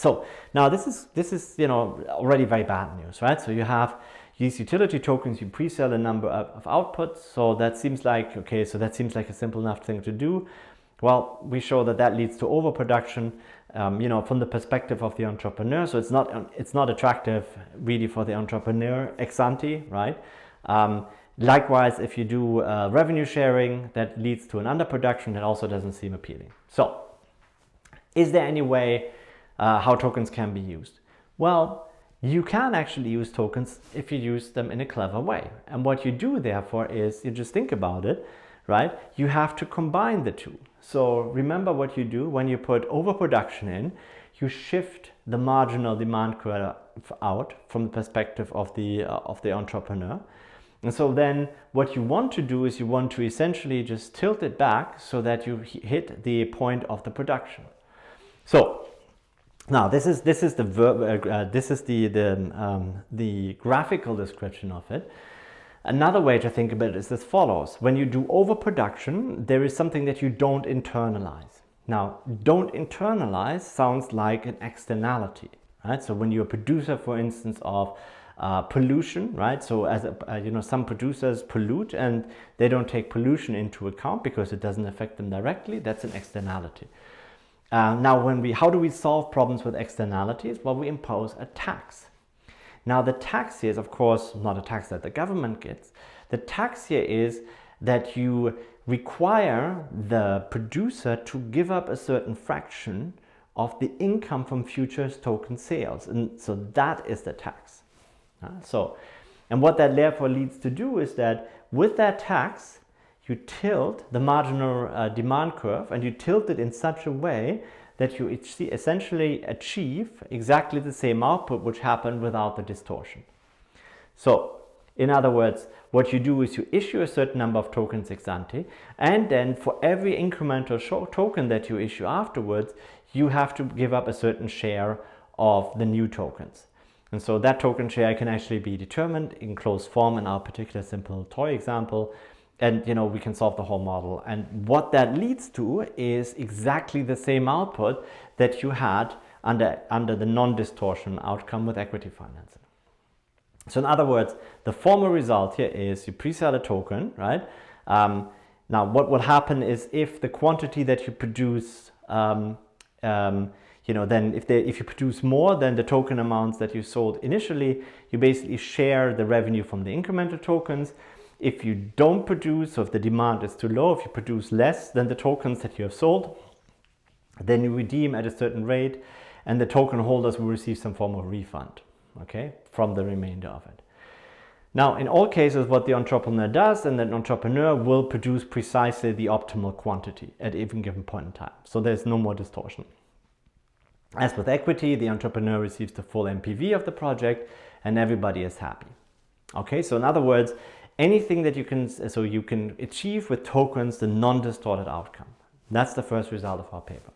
So now this is already very bad news, right? So you have these utility tokens, you pre-sell a number of outputs. So that seems like, okay, so that seems like a simple enough thing to do. Well, we show that leads to overproduction, from the perspective of the entrepreneur. So it's not attractive really for the entrepreneur ex ante, right? Likewise, if you do revenue sharing, that leads to an underproduction. That also doesn't seem appealing. So is there any way how tokens can be used? Well, you can actually use tokens if you use them in a clever way. And what you do therefore is, you just think about it, right? You have to combine the two. So remember what you do when you put overproduction in, you shift the marginal demand curve out from the perspective of the entrepreneur. And so then what you want to do is you want to essentially just tilt it back so that you hit the point of the production. So now this is the graphical description of it. Another way to think about it is as follows. When you do overproduction, there is something that you don't internalize. Now, don't internalize sounds like an externality, right? So when you're a producer, for instance, of pollution, right? So as some producers pollute and they don't take pollution into account because it doesn't affect them directly. That's an externality. Now, how do we solve problems with externalities? Well, we impose a tax. Now, the tax here is, of course, not a tax that the government gets. The tax here is that you require the producer to give up a certain fraction of the income from futures token sales. And so that is the tax. And what that therefore leads to do is that with that tax, you tilt the marginal demand curve, and you tilt it in such a way that you essentially achieve exactly the same output which happened without the distortion. So, in other words, what you do is you issue a certain number of tokens ex ante, and then for every incremental token that you issue afterwards, you have to give up a certain share of the new tokens. And so that token share can actually be determined in closed form in our particular simple toy example. And we can solve the whole model. And what that leads to is exactly the same output that you had under the non-distortion outcome with equity financing. So in other words, the formal result here is you pre-sell a token, right? Now what will happen is if the quantity that you produce, then if you produce more than the token amounts that you sold initially, you basically share the revenue from the incremental tokens. If you don't produce, or if the demand is too low, if you produce less than the tokens that you have sold, then you redeem at a certain rate, and the token holders will receive some form of refund, okay, from the remainder of it. Now, in all cases, what the entrepreneur does, and the entrepreneur will produce precisely the optimal quantity at even given point in time. So there's no more distortion. As with equity, the entrepreneur receives the full NPV of the project, and everybody is happy. Okay, so in other words, anything that you can achieve with tokens the non-distorted outcome. That's the first result of our paper.